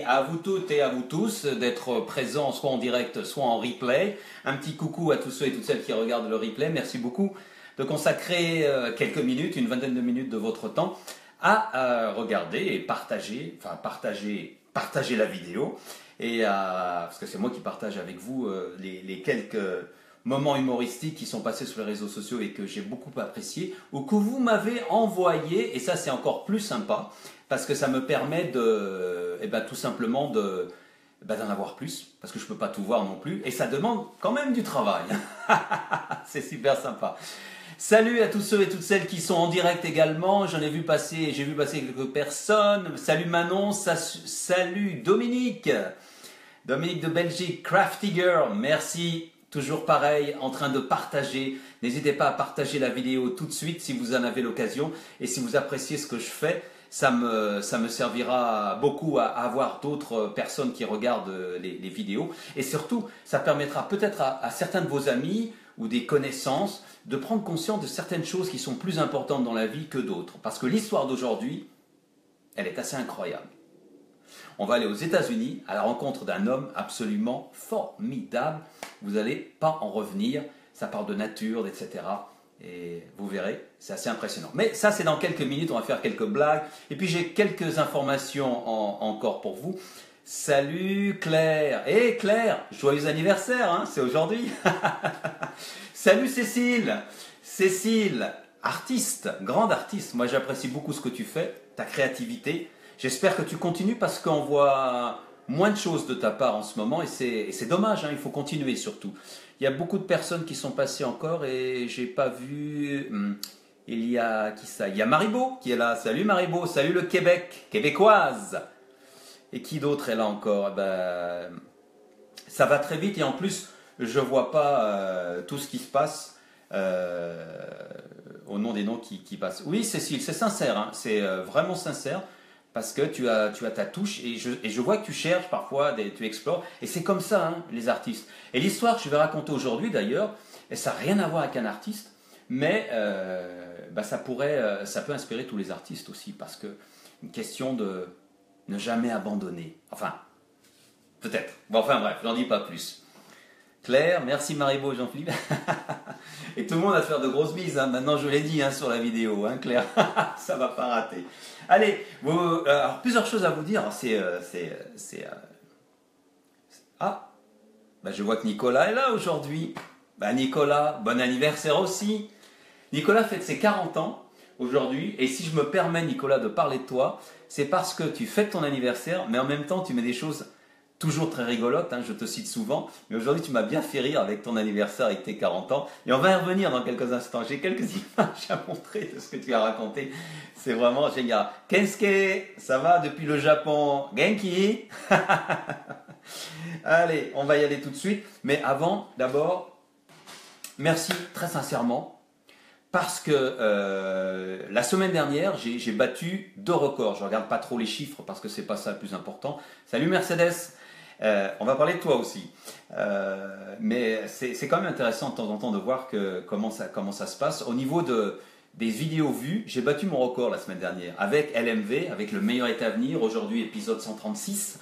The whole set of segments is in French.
Merci à vous toutes et à vous tous d'être présents soit en direct, soit en replay. Un petit coucou à tous ceux et toutes celles qui regardent le replay. Merci beaucoup de consacrer quelques minutes, une vingtaine de minutes de votre temps à regarder et partager, enfin partager la vidéo. Et parce que c'est moi qui partage avec vous les quelques moments humoristiques qui sont passés sur les réseaux sociaux et que j'ai beaucoup apprécié ou que vous m'avez envoyé, et ça c'est encore plus sympa parce que ça me permet de, tout simplement d'en avoir plus, parce que je ne peux pas tout voir non plus et ça demande quand même du travail. C'est super sympa. Salut à tous ceux et toutes celles qui sont en direct également. J'ai vu passer quelques personnes. Salut Manon, salut Dominique de Belgique, Crafty Girl, merci. Toujours pareil, en train de partager. N'hésitez pas à partager la vidéo tout de suite si vous en avez l'occasion. Et si vous appréciez ce que je fais, ça me servira beaucoup à avoir d'autres personnes qui regardent les vidéos. Et surtout, ça permettra peut-être à certains de vos amis ou des connaissances de prendre conscience de certaines choses qui sont plus importantes dans la vie que d'autres. Parce que l'histoire d'aujourd'hui, elle est assez incroyable. On va aller aux États-Unis à la rencontre d'un homme absolument formidable. Vous n'allez pas en revenir. Ça parle de nature, etc. Et vous verrez, c'est assez impressionnant. Mais ça, c'est dans quelques minutes. On va faire quelques blagues. Et puis, j'ai quelques informations encore pour vous. Salut Claire. Hé Claire, joyeux anniversaire, hein, c'est aujourd'hui. Salut Cécile. Cécile, artiste, grande artiste. Moi, j'apprécie beaucoup ce que tu fais, ta créativité. J'espère que tu continues parce qu'on voit moins de choses de ta part en ce moment et c'est dommage, hein, il faut continuer surtout. Il y a beaucoup de personnes qui sont passées encore et j'ai pas vu... il y a qui ça? Il y a Maribo qui est là. Salut Maribo, salut le Québec, québécoise. Et qui d'autre est là encore? Ça va très vite et en plus je vois pas tout ce qui se passe au nom des noms qui passent. Oui Cécile, c'est sincère, hein, c'est vraiment sincère. Parce que tu as ta touche et je vois que tu cherches parfois, tu explores. Et c'est comme ça, hein, les artistes. Et l'histoire que je vais raconter aujourd'hui d'ailleurs, ça n'a rien à voir avec un artiste, mais ça peut inspirer tous les artistes aussi. Parce que une question de ne jamais abandonner. Enfin, peut-être. Bon, enfin bref, j'en dis pas plus. Claire, merci Maribo, Jean-Philippe. Et tout le monde va faire de grosses bises, hein. Maintenant je l'ai dit, hein, sur la vidéo, hein, Claire. Ça va pas rater. Allez, alors, plusieurs choses à vous dire. Je vois que Nicolas est là aujourd'hui. Nicolas, bon anniversaire aussi. Nicolas fête ses 40 ans aujourd'hui. Et si je me permets, Nicolas, de parler de toi, c'est parce que tu fêtes ton anniversaire, mais en même temps tu mets des choses toujours très rigolote, hein, je te cite souvent, mais aujourd'hui tu m'as bien fait rire avec ton anniversaire, avec tes 40 ans, et on va y revenir dans quelques instants. J'ai quelques images à montrer de ce que tu as raconté, c'est vraiment génial. Kensuke, ça va depuis le Japon? Genki? Allez, on va y aller tout de suite, mais avant, d'abord, merci très sincèrement, parce que la semaine dernière, j'ai battu 2 records. Je ne regarde pas trop les chiffres parce que c'est pas ça le plus important. Salut Mercedes! On va parler de toi aussi. Mais c'est quand même intéressant de temps en temps de voir comment ça se passe. Au niveau des vidéos vues, j'ai battu mon record la semaine dernière avec LMV, avec Le Meilleur est à venir. Aujourd'hui, épisode 136.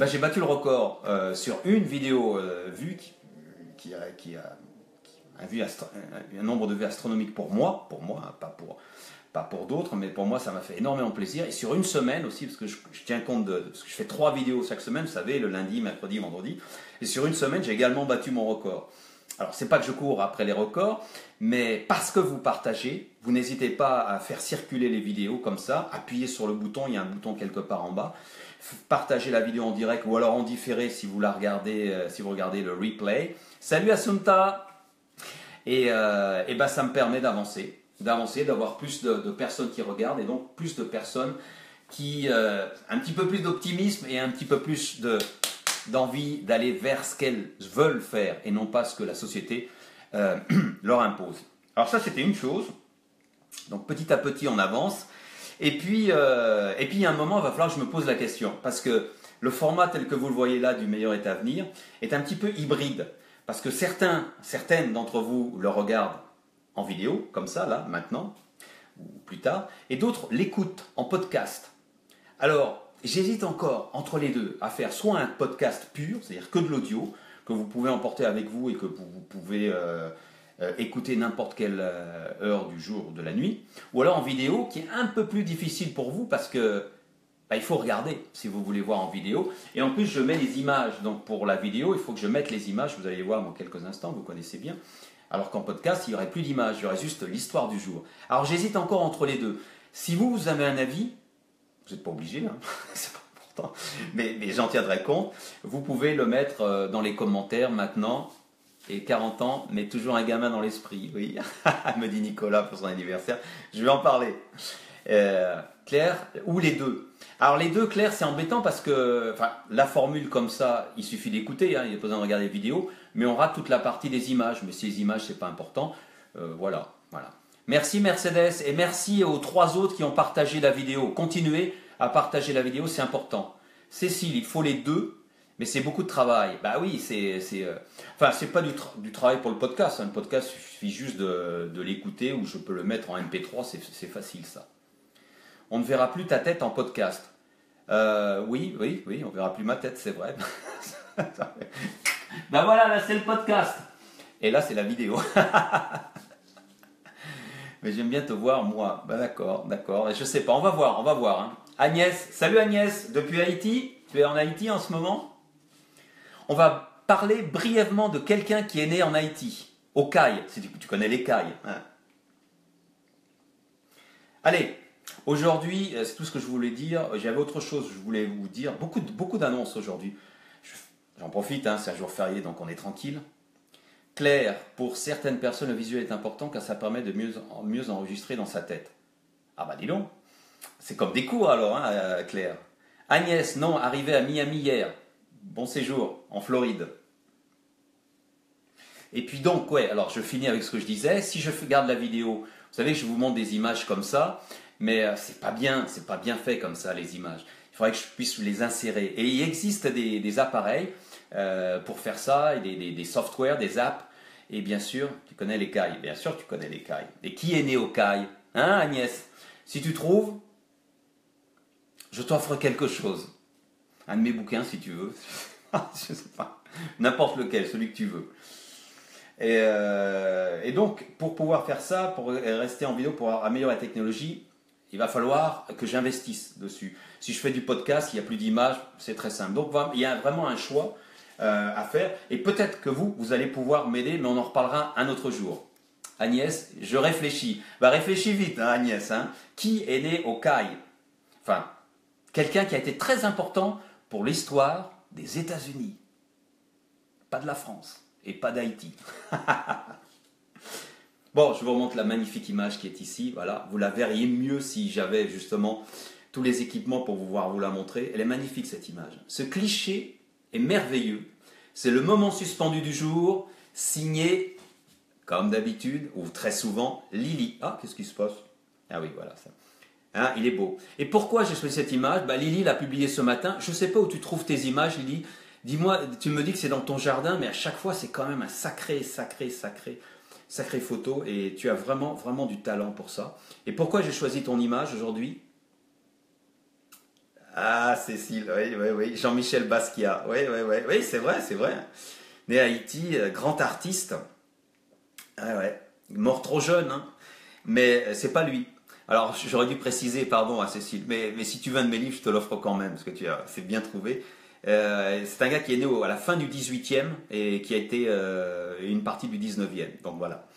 J'ai battu le record sur une vidéo vue qui a un nombre de vues astronomique pour moi, hein, pas pour d'autres, mais pour moi ça m'a fait énormément plaisir. Et sur une semaine aussi, parce que je tiens compte parce que je fais 3 vidéos chaque semaine, vous savez, le lundi, mercredi, vendredi. Et sur une semaine, j'ai également battu mon record. Alors c'est pas que je cours après les records, mais parce que vous partagez, vous n'hésitez pas à faire circuler les vidéos comme ça, appuyez sur le bouton, il y a un bouton quelque part en bas, partagez la vidéo en direct ou alors en différé si vous la regardez, si vous regardez le replay. Salut Assunta! Et ça me permet d'avancer, d'avoir plus de personnes qui regardent et donc plus de personnes qui un petit peu plus d'optimisme et un petit peu plus d'envie d'aller vers ce qu'elles veulent faire et non pas ce que la société leur impose. Alors ça c'était une chose, donc petit à petit on avance et puis il y a un moment il va falloir que je me pose la question parce que le format tel que vous le voyez là du Meilleur est à venir est un petit peu hybride. Parce que certaines d'entre vous le regardent en vidéo, comme ça, là, maintenant, ou plus tard, et d'autres l'écoutent en podcast. Alors, j'hésite encore entre les deux à faire soit un podcast pur, c'est-à-dire que de l'audio, que vous pouvez emporter avec vous et que vous pouvez écouter n'importe quelle heure du jour ou de la nuit, ou alors en vidéo qui est un peu plus difficile pour vous parce que il faut regarder si vous voulez voir en vidéo. Et en plus, je mets les images. Donc pour la vidéo, il faut que je mette les images. Vous allez les voir dans quelques instants, vous connaissez bien. Alors qu'en podcast, il n'y aurait plus d'images, il y aurait juste l'histoire du jour. Alors j'hésite encore entre les deux. Si vous avez un avis, vous n'êtes pas obligé, hein, c'est pas important, mais j'en tiendrai compte. Vous pouvez le mettre dans les commentaires maintenant. Et 40 ans, mais toujours un gamin dans l'esprit, oui, me dit Nicolas pour son anniversaire. Je vais en parler. Claire, ou les deux. Alors les deux, Claire, c'est embêtant parce que la formule comme ça, il suffit d'écouter, hein, il n'y a pas besoin de regarder les vidéos, mais on rate toute la partie des images. Mais si les images, c'est pas important, voilà. Merci Mercedes et merci aux 3 autres qui ont partagé la vidéo. Continuez à partager la vidéo, c'est important. Cécile, il faut les deux. Mais c'est beaucoup de travail. Bah oui, c'est pas du travail pour le podcast. Hein. Le podcast, il suffit juste de l'écouter ou je peux le mettre en MP3, c'est facile ça. On ne verra plus ta tête en podcast. Oui, on verra plus ma tête, c'est vrai. Ben voilà, là c'est le podcast. Et là c'est la vidéo. Mais j'aime bien te voir moi. Ben d'accord. Et je sais pas, on va voir. Hein. Agnès, salut Agnès, depuis Haïti. Tu es en Haïti en ce moment ? On va parler brièvement de quelqu'un qui est né en Haïti, aux Cayes, si tu connais les Cayes. Hein. Allez, aujourd'hui, c'est tout ce que je voulais dire. J'avais autre chose, je voulais vous dire. Beaucoup d'annonces aujourd'hui. J'en profite, hein, c'est un jour férié, donc on est tranquille. Claire, pour certaines personnes, le visuel est important car ça permet de mieux enregistrer dans sa tête. Ah bah dis donc, c'est comme des cours alors, hein, Claire. Agnès, non, arrivée à Miami hier. Bon séjour en Floride. Et puis donc, alors je finis avec ce que je disais. Si je garde la vidéo, vous savez que je vous montre des images comme ça, mais c'est pas bien fait comme ça les images. Il faudrait que je puisse les insérer. Et il existe des appareils pour faire ça, et des softwares, des apps. Et bien sûr, tu connais les Cayes. Bien sûr, tu connais les Cayes. Et qui est né aux Cayes? Hein, Agnès? Si tu trouves, je t'offre quelque chose. Un de mes bouquins, si tu veux. Je sais pas. N'importe lequel, celui que tu veux. Et donc, pour pouvoir faire ça, pour rester en vidéo, pour améliorer la technologie, il va falloir que j'investisse dessus. Si je fais du podcast, il n'y a plus d'images, c'est très simple. Donc, il y a vraiment un choix à faire. Et peut-être que vous allez pouvoir m'aider, mais on en reparlera un autre jour. Agnès, je réfléchis. Réfléchis vite, hein, Agnès. Hein. Qui est né aux Cayes? Enfin, quelqu'un qui a été très important pour l'histoire des États-Unis. Pas de la France et pas d'Haïti. Bon, je vous remontre la magnifique image qui est ici. Voilà, vous la verriez mieux si j'avais justement tous les équipements pour vous la montrer. Elle est magnifique cette image. Ce cliché est merveilleux. C'est le moment suspendu du jour, signé, comme d'habitude, ou très souvent, Lily. Ah, qu'est-ce qui se passe? Ah oui, voilà ça. Hein, il est beau. Et pourquoi j'ai choisi cette image? Lily l'a publiée ce matin. Je ne sais pas où tu trouves tes images, Lily. Dis-moi, tu me dis que c'est dans ton jardin, mais à chaque fois, c'est quand même un sacré photo. Et tu as vraiment du talent pour ça. Et pourquoi j'ai choisi ton image aujourd'hui? Ah, Cécile, oui. Jean-Michel Basquiat. Oui, c'est vrai. Né à Haïti, grand artiste. Mort trop jeune, hein. Mais c'est pas lui. Alors, j'aurais dû préciser, pardon à Cécile, mais si tu veux un de mes livres, je te l'offre quand même, parce que c'est bien trouvé. C'est un gars qui est né à la fin du 18e et qui a été une partie du 19e. Donc voilà.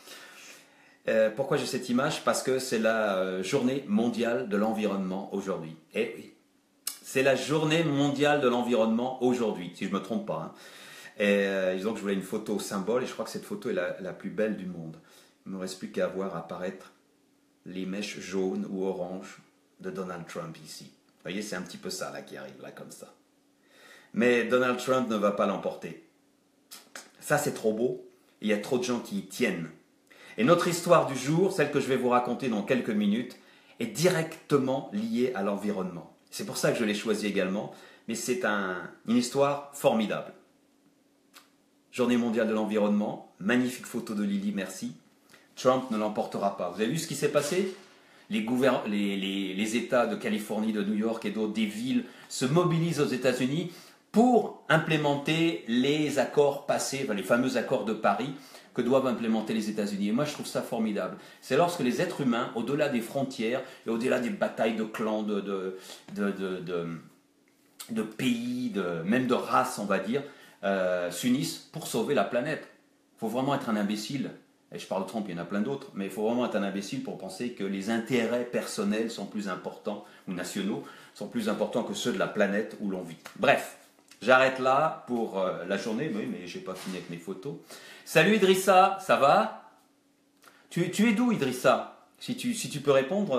Pourquoi j'ai cette image? Parce que c'est la journée mondiale de l'environnement aujourd'hui. Eh oui, c'est la journée mondiale de l'environnement aujourd'hui, si je ne me trompe pas. Hein. Et donc je voulais une photo symbole et je crois que cette photo est la plus belle du monde. Il ne me reste plus qu'à voir apparaître les mèches jaunes ou oranges de Donald Trump ici. Vous voyez, c'est un petit peu ça là qui arrive, là comme ça. Mais Donald Trump ne va pas l'emporter. Ça, c'est trop beau. Il y a trop de gens qui y tiennent. Et notre histoire du jour, celle que je vais vous raconter dans quelques minutes, est directement liée à l'environnement. C'est pour ça que je l'ai choisi également, mais c'est une histoire formidable. Journée mondiale de l'environnement, magnifique photo de Lily, merci. Trump ne l'emportera pas. Vous avez vu ce qui s'est passé? les États de Californie, de New York et d'autres, des villes, se mobilisent aux États-Unis pour implémenter les accords passés, enfin, les fameux accords de Paris que doivent implémenter les États-Unis. Et moi, je trouve ça formidable. C'est lorsque les êtres humains, au-delà des frontières et au-delà des batailles de clans, de pays, même de races, on va dire, s'unissent pour sauver la planète. Il faut vraiment être un imbécile, et je parle de Trump, il y en a plein d'autres, mais il faut vraiment être un imbécile pour penser que les intérêts personnels sont plus importants, ou nationaux, sont plus importants que ceux de la planète où l'on vit. Bref, j'arrête là pour la journée, oui, mais je n'ai pas fini avec mes photos. Salut Idrissa, ça va? Tu es d'où Idrissa? Si tu peux répondre,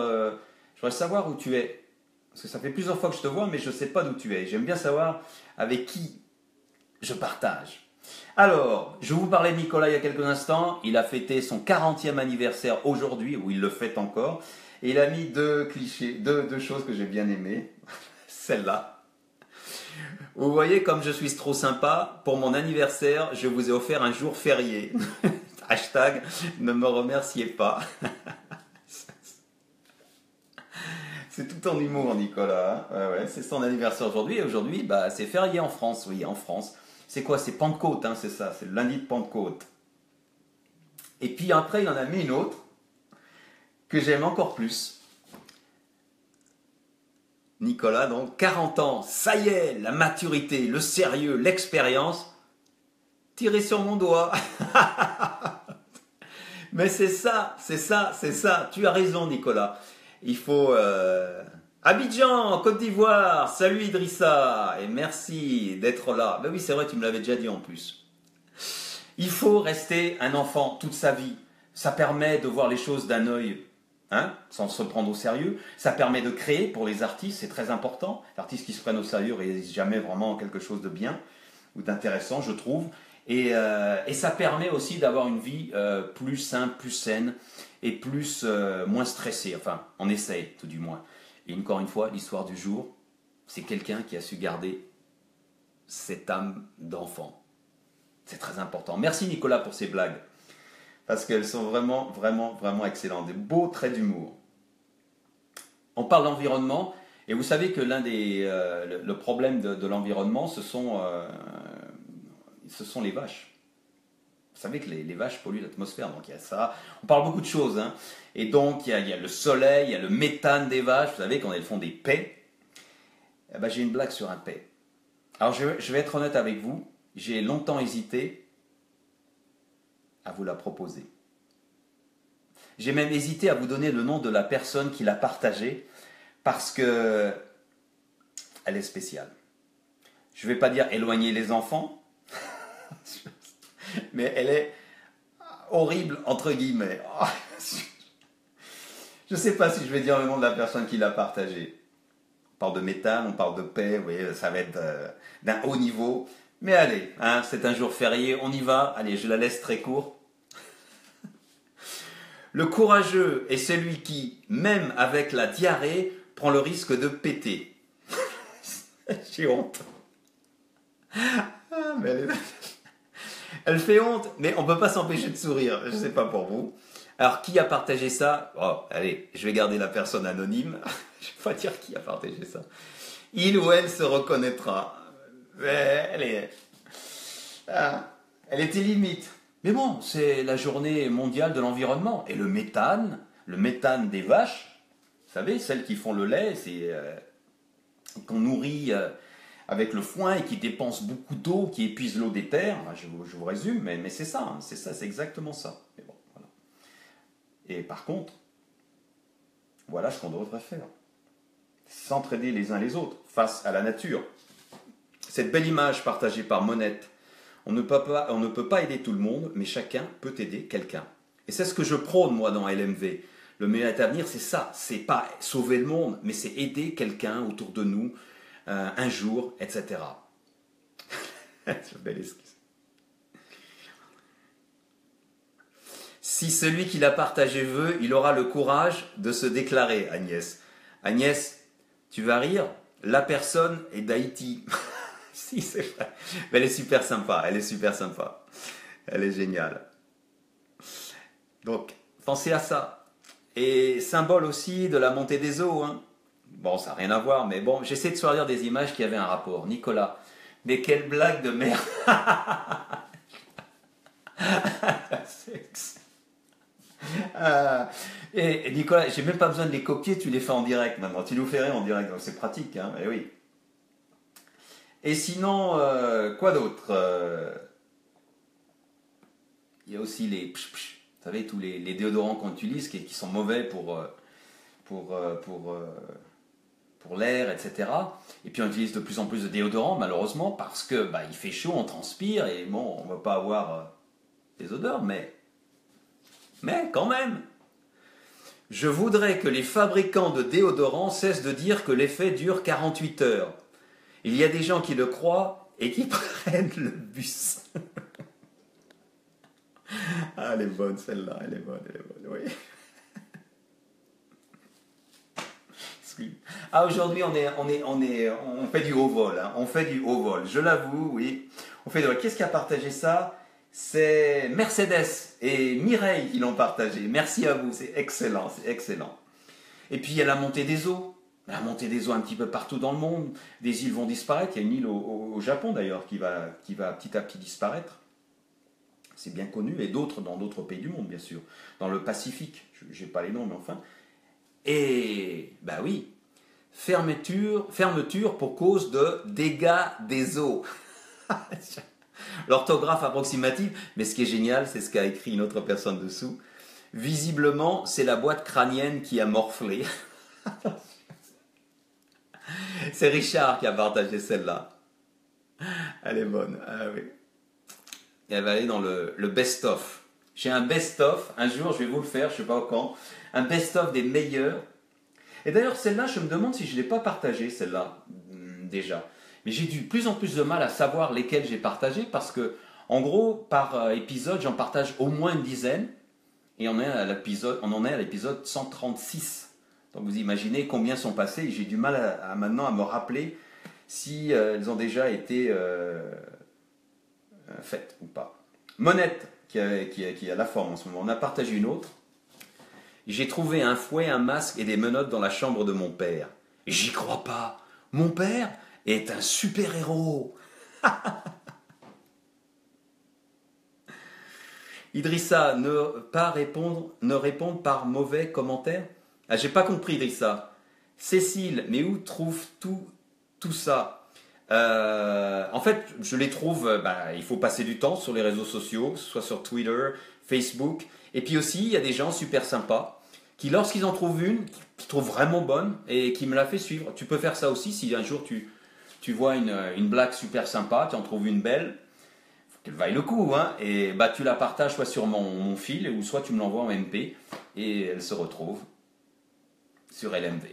je voudrais savoir où tu es. Parce que ça fait plusieurs fois que je te vois, mais je ne sais pas d'où tu es. J'aime bien savoir avec qui je partage. Alors, je vous parlais de Nicolas il y a quelques instants. Il a fêté son 40e anniversaire aujourd'hui, ou il le fête encore. Et il a mis deux clichés, deux choses que j'ai bien aimées. Celle-là. Vous voyez, comme je suis trop sympa, pour mon anniversaire, je vous ai offert un jour férié. Hashtag, ne me remerciez pas. C'est tout en humour, Nicolas. Hein, ouais, c'est son anniversaire aujourd'hui. Et aujourd'hui, bah, c'est férié en France. Oui, en France. C'est quoi? C'est Pentecôte, hein, c'est ça. C'est le lundi de Pentecôte. Et puis après, il en a mis une autre que j'aime encore plus. Nicolas, donc, 40 ans. Ça y est, la maturité, le sérieux, l'expérience. Tiré sur mon doigt. Mais c'est ça. Tu as raison, Nicolas. Il faut... Abidjan, Côte d'Ivoire. Salut Idrissa. Et merci d'être là. Ben oui, c'est vrai, tu me l'avais déjà dit en plus. Il faut rester un enfant toute sa vie. Ça permet de voir les choses d'un œil, hein, sans se prendre au sérieux. Ça permet de créer pour les artistes, c'est très important. L'artiste qui se prenne au sérieux ne réalise jamais vraiment quelque chose de bien ou d'intéressant, je trouve. Et ça permet aussi d'avoir une vie plus simple, plus saine et moins stressée. Enfin, on essaye tout du moins. Et encore une fois, l'histoire du jour, c'est quelqu'un qui a su garder cette âme d'enfant. C'est très important. Merci Nicolas pour ces blagues. Parce qu'elles sont vraiment, vraiment, vraiment excellentes. Des beaux traits d'humour. On parle d'environnement. Et vous savez que le problème de l'environnement, ce sont les vaches. Vous savez que les vaches polluent l'atmosphère, donc il y a ça. On parle beaucoup de choses. Hein. Et donc, il y a le soleil, il y a le méthane des vaches. Vous savez, quand elles font des paix, eh ben, j'ai une blague sur un paix. Alors, je vais être honnête avec vous. J'ai longtemps hésité à vous la proposer. J'ai même hésité à vous donner le nom de la personne qui l'a partagée parce que elle est spéciale. Je ne vais pas dire éloigner les enfants, mais elle est horrible entre guillemets. Je ne sais pas si je vais dire le nom de la personne qui l'a partagée. On parle de méthane, on parle de paix, oui, ça va être d'un haut niveau. Mais allez, hein, c'est un jour férié, on y va. Allez, je la laisse très court. Le courageux est celui qui, même avec la diarrhée, prend le risque de péter. J'ai honte. Ah, mais elle fait honte, mais on ne peut pas s'empêcher de sourire. Je ne sais pas pour vous. Alors, qui a partagé ça? Oh, allez, je vais garder la personne anonyme. Je ne vais pas dire qui a partagé ça. Il ou elle se reconnaîtra. Mais elle était limite. Mais bon, c'est la journée mondiale de l'environnement. Et le méthane des vaches, vous savez, celles qui font le lait, c'est qu'on nourrit avec le foin et qui dépensent beaucoup d'eau, qui épuisent l'eau des terres. Je vous résume, mais c'est ça, hein, c'est exactement ça. Mais bon, voilà. Et par contre, voilà ce qu'on devrait faire. S'entraider les uns les autres face à la nature. Cette belle image partagée par Monette, on ne peut pas aider tout le monde, mais chacun peut aider quelqu'un. Et c'est ce que je prône, moi, dans LMV. Le meilleur avenir, c'est ça. C'est pas sauver le monde, mais c'est aider quelqu'un autour de nous, un jour, etc. C'est une belle excuse. Si celui qui l'a partagé veut, il aura le courage de se déclarer, Agnès. Agnès, tu vas rire, la personne est d'Haïti. Si, c'est vrai. Mais elle est super sympa, elle est géniale. Donc, pensez à ça. et symbole aussi de la montée des eaux. Hein. Bon, ça n'a rien à voir, mais bon, j'essaie de choisir des images qui avaient un rapport. Nicolas, mais quelle blague de merde. Et Nicolas, j'ai même pas besoin de les copier, tu les fais en direct maintenant. Tu nous fais rire en direct, donc c'est pratique, hein. Et oui. Et sinon, quoi d'autre il y a aussi les psh, psh, vous savez, tous les déodorants qu'on utilise qui sont mauvais pour l'air, etc. Et puis on utilise de plus en plus de déodorants, malheureusement, parce que bah, il fait chaud, on transpire, et bon, on ne va pas avoir des odeurs, mais quand même. Je voudrais que les fabricants de déodorants cessent de dire que l'effet dure 48 heures. Il y a des gens qui le croient et qui prennent le bus. Ah, elle est bonne celle-là, elle est bonne, oui. Ah, aujourd'hui on fait du haut vol, hein. On fait du haut vol, je l'avoue, oui. On fait Qu'est-ce qui a partagé ça? C'est Mercedes et Mireille qui l'ont partagé. Merci à vous, c'est excellent, c'est excellent. Et puis il y a la montée des eaux. La montée des eaux un petit peu partout dans le monde. Des îles vont disparaître. Il y a une île au Japon d'ailleurs qui va petit à petit disparaître. C'est bien connu. Et d'autres dans d'autres pays du monde, bien sûr. Dans le Pacifique. Je n'ai pas les noms, mais enfin. Et, bah oui, fermeture pour cause de dégâts des eaux. L'orthographe approximative, mais ce qui est génial, c'est ce qu'a écrit une autre personne dessous. Visiblement, c'est la boîte crânienne qui a morflé. C'est Richard qui a partagé celle-là. Elle est bonne. Ah oui. Et elle va aller dans le best-of. J'ai un best-of. Un jour, je vais vous le faire, je ne sais pas quand. Un best-of des meilleurs. Et d'ailleurs, celle-là, je me demande si je ne l'ai pas partagée, celle-là, déjà. Mais j'ai de plus en plus de mal à savoir lesquelles j'ai partagées parce que, en gros, par épisode, j'en partage au moins une dizaine. Et on en est à l'épisode 136. Donc vous imaginez combien sont passés. J'ai du mal maintenant à me rappeler si elles ont déjà été faites ou pas. Monette, qui a la forme en ce moment, on a partagé une autre. J'ai trouvé un fouet, un masque et des menottes dans la chambre de mon père. J'y crois pas. Mon père est un super-héros. Idrissa, ne répondre par mauvais commentaire. Ah, j'ai pas compris, Idrissa. Cécile, mais où trouve tout ça? En fait, je les trouve, il faut passer du temps sur les réseaux sociaux, que ce soit sur Twitter, Facebook. Et puis aussi, il y a des gens super sympas qui, lorsqu'ils en trouvent une, qui trouvent vraiment bonne et qui me la fait suivre. Tu peux faire ça aussi si un jour tu vois une blague super sympa, tu en trouves une belle, faut qu'elle vaille le coup, hein, et tu la partages soit sur mon fil ou soit tu me l'envoies en MP et elle se retrouve sur LMV.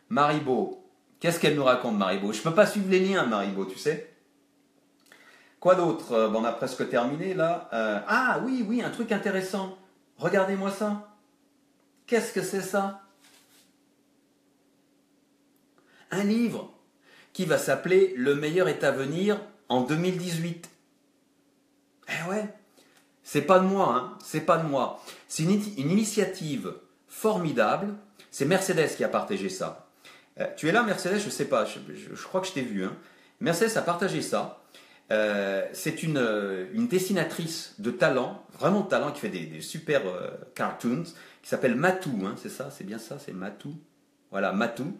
Maribo, qu'est-ce qu'elle nous raconte, Maribo? Je ne peux pas suivre les liens, Maribo, tu sais. Quoi d'autre? On a presque terminé là. Ah oui, un truc intéressant. Regardez-moi ça. Qu'est-ce que c'est ça? Un livre qui va s'appeler Le meilleur est à venir en 2018. Eh ouais, c'est pas de moi, hein, c'est pas de moi. C'est une initiative formidable. C'est Mercedes qui a partagé ça. Tu es là, Mercedes? Je sais pas, je crois que je t'ai vu. Hein. Mercedes a partagé ça. C'est une dessinatrice de talent, vraiment de talent, qui fait des super cartoons, qui s'appelle Matou, hein, c'est ça, c'est bien ça, c'est Matou. Voilà, Matou.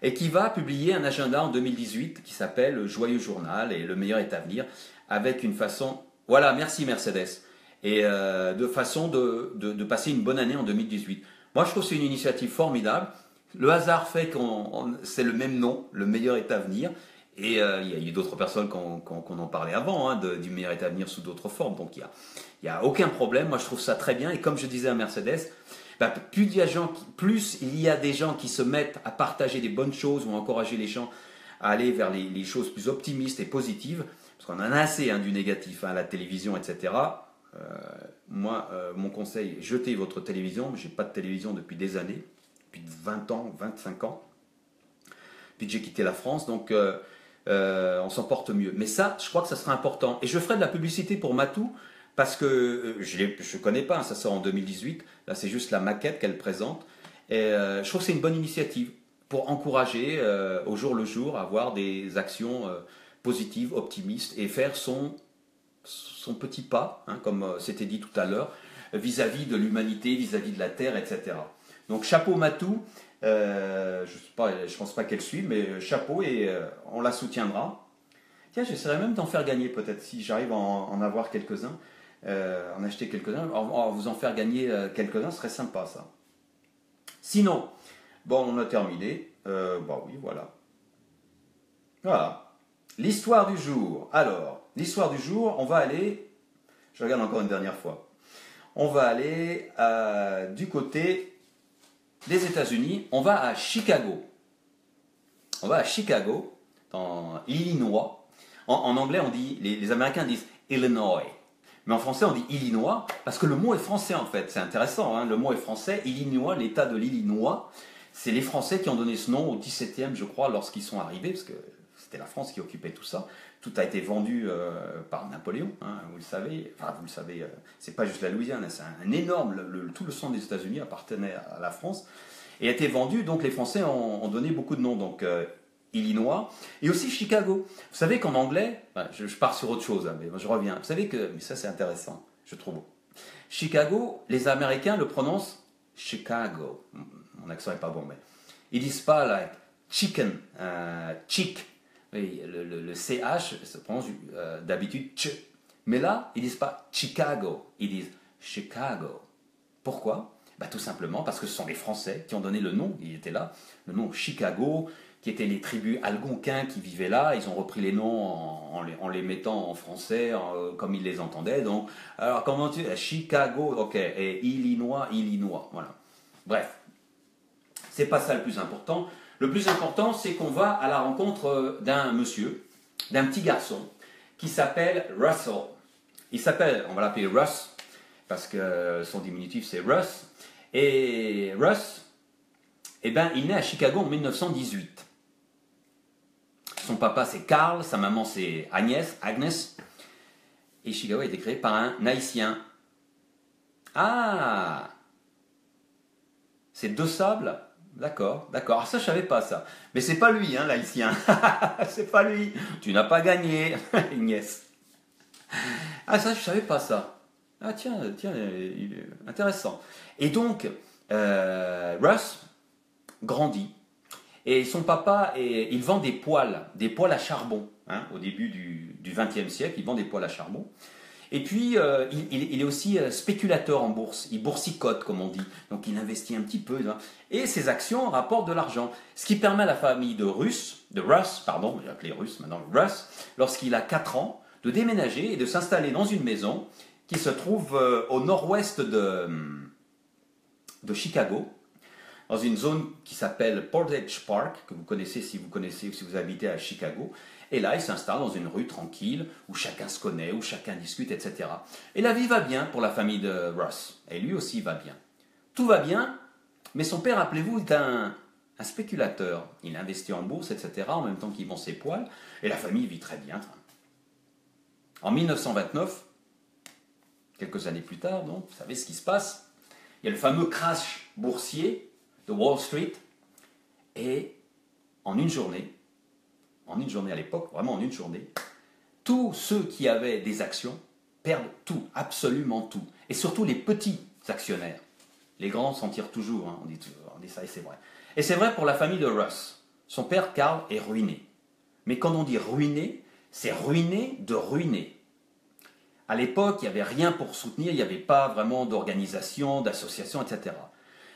Et qui va publier un agenda en 2018 qui s'appelle Joyeux Journal et Le meilleur est à venir, avec une façon... Voilà, merci Mercedes. Et de façon de passer une bonne année en 2018. Moi, je trouve que c'est une initiative formidable. Le hasard fait que c'est le même nom, Le meilleur est à venir. Et il y a eu d'autres personnes qui en parlait avant, hein, du meilleur est à venir sous d'autres formes. Donc il n'y a aucun problème. Moi, je trouve ça très bien. Et comme je disais à Mercedes, plus il y a des gens qui se mettent à partager des bonnes choses ou à encourager les gens à aller vers les choses plus optimistes et positives, parce qu'on en a assez du négatif à la télévision, etc. Moi, mon conseil, jetez votre télévision. Je n'ai pas de télévision depuis des années, depuis 20 ans, 25 ans. Puis j'ai quitté la France, donc on s'en porte mieux. Mais ça, je crois que ça sera important. Et je ferai de la publicité pour Matou, parce que je ne connais pas, hein, ça sort en 2018, là c'est juste la maquette qu'elle présente, et je trouve que c'est une bonne initiative pour encourager au jour le jour à avoir des actions positives, optimistes, et faire son petit pas, hein, comme c'était dit tout à l'heure, vis-à-vis de l'humanité, vis-à-vis de la Terre, etc. Donc chapeau Matou, je pense pas qu'elle suive, mais chapeau et on la soutiendra. Tiens, j'essaierai même d'en faire gagner peut-être, si j'arrive à en avoir quelques-uns, en acheter quelques-uns, vous en faire gagner quelques-uns, ce serait sympa ça. Sinon, bon, on a terminé. Bah oui, voilà. Voilà. L'histoire du jour. Alors, l'histoire du jour, on va aller, je regarde encore une dernière fois, on va aller du côté des États-Unis, on va à Chicago. On va à Chicago, dans l'Illinois. En anglais, on dit, les Américains disent Illinois. Mais en français, on dit Illinois, parce que le mot est français en fait. C'est intéressant, hein, le mot est français. Illinois, l'État de l'Illinois, c'est les Français qui ont donné ce nom au XVIIe, je crois, lorsqu'ils sont arrivés, parce que c'était la France qui occupait tout ça. Tout a été vendu par Napoléon, hein, vous le savez. Enfin, vous le savez, c'est pas juste la Louisiane, c'est un énorme. Tout le centre des États-Unis appartenait à la France et a été vendu. Donc les Français ont donné beaucoup de noms. Donc Illinois et aussi Chicago. Vous savez qu'en anglais, je pars sur autre chose, hein, mais je reviens. Vous savez que, mais ça c'est intéressant, je trouve. Chicago, les Américains le prononcent Chicago. Mon accent est pas bon, mais ils disent pas like chicken, chick. Oui, le CH se prononce d'habitude ch. Mais là, ils disent pas Chicago, ils disent Chicago. Pourquoi? Bah, tout simplement parce que ce sont les Français qui ont donné le nom, il était là, le nom Chicago, qui étaient les tribus algonquins qui vivaient là. Ils ont repris les noms en les mettant en français, comme ils les entendaient. Donc, alors comment tu... Chicago, ok, et Illinois, voilà. Bref, c'est pas ça le plus important. Le plus important, c'est qu'on va à la rencontre d'un monsieur, d'un petit garçon, qui s'appelle Russell. Il s'appelle, on va l'appeler Russ, parce que son diminutif c'est Russ. Et Russ, eh ben, il naît à Chicago en 1918. Son papa c'est Carl, sa maman c'est Agnes. Et Chicago a été créé par un Haïtien. Ah, c'est De Sable. D'accord. Ah, ça, je savais pas ça. Mais c'est pas lui, hein, l'Haïtien. C'est pas lui. Tu n'as pas gagné, Agnès. Ah, ça, je savais pas ça. Ah, tiens, intéressant. Et donc, Russ grandit. Et son papa, il vend des poêles à charbon. Hein, au début du XXe siècle, il vend des poêles à charbon. Et puis, il est aussi spéculateur en bourse. Il boursicote, comme on dit. Donc, il investit un petit peu. Hein, et ses actions rapportent de l'argent. Ce qui permet à la famille de Russ, j'ai appelé Russ maintenant, Russ, lorsqu'il a 4 ans, de déménager et de s'installer dans une maison qui se trouve au nord-ouest de Chicago, dans une zone qui s'appelle Portage Park, que vous connaissez si vous habitez à Chicago. Et là, il s'installe dans une rue tranquille, où chacun se connaît, où chacun discute, etc. Et la vie va bien pour la famille de Russ. Et lui aussi va bien. Tout va bien, mais son père, rappelez-vous, est un spéculateur. Il investit en bourse, etc., en même temps qu'il vend ses poêles. Et la famille vit très bien. En 1929, quelques années plus tard, donc, vous savez ce qui se passe. Il y a le fameux crash boursier de Wall Street, et en une journée à l'époque, vraiment en une journée, tous ceux qui avaient des actions perdent tout, absolument tout, et surtout les petits actionnaires. Les grands s'en tirent toujours, hein, on dit ça et c'est vrai. Et c'est vrai pour la famille de Russ. Son père Carl est ruiné. Mais quand on dit ruiné, c'est ruiné de ruiner. À l'époque, il n'y avait rien pour soutenir, il n'y avait pas vraiment d'organisation, d'association, etc.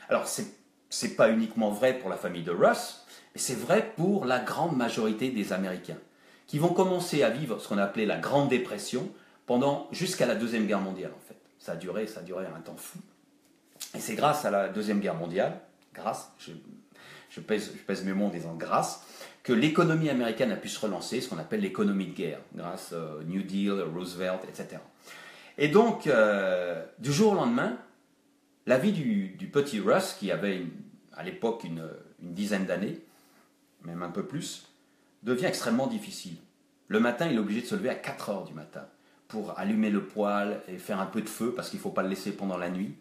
Alors, c'est pas uniquement vrai pour la famille de Russ, mais c'est vrai pour la grande majorité des Américains, qui vont commencer à vivre ce qu'on appelait la Grande Dépression jusqu'à la Deuxième Guerre mondiale, en fait. Ça a duré un temps fou. Et c'est grâce à la Deuxième Guerre mondiale, je pèse mes mots en disant grâce, que l'économie américaine a pu se relancer, ce qu'on appelle l'économie de guerre, grâce au New Deal, Roosevelt, etc. Et donc, du jour au lendemain, la vie du petit Russ, qui avait à l'époque une dizaine d'années, même un peu plus, devient extrêmement difficile. Le matin, il est obligé de se lever à 4 heures du matin pour allumer le poêle et faire un peu de feu parce qu'il ne faut pas le laisser pendant la nuit.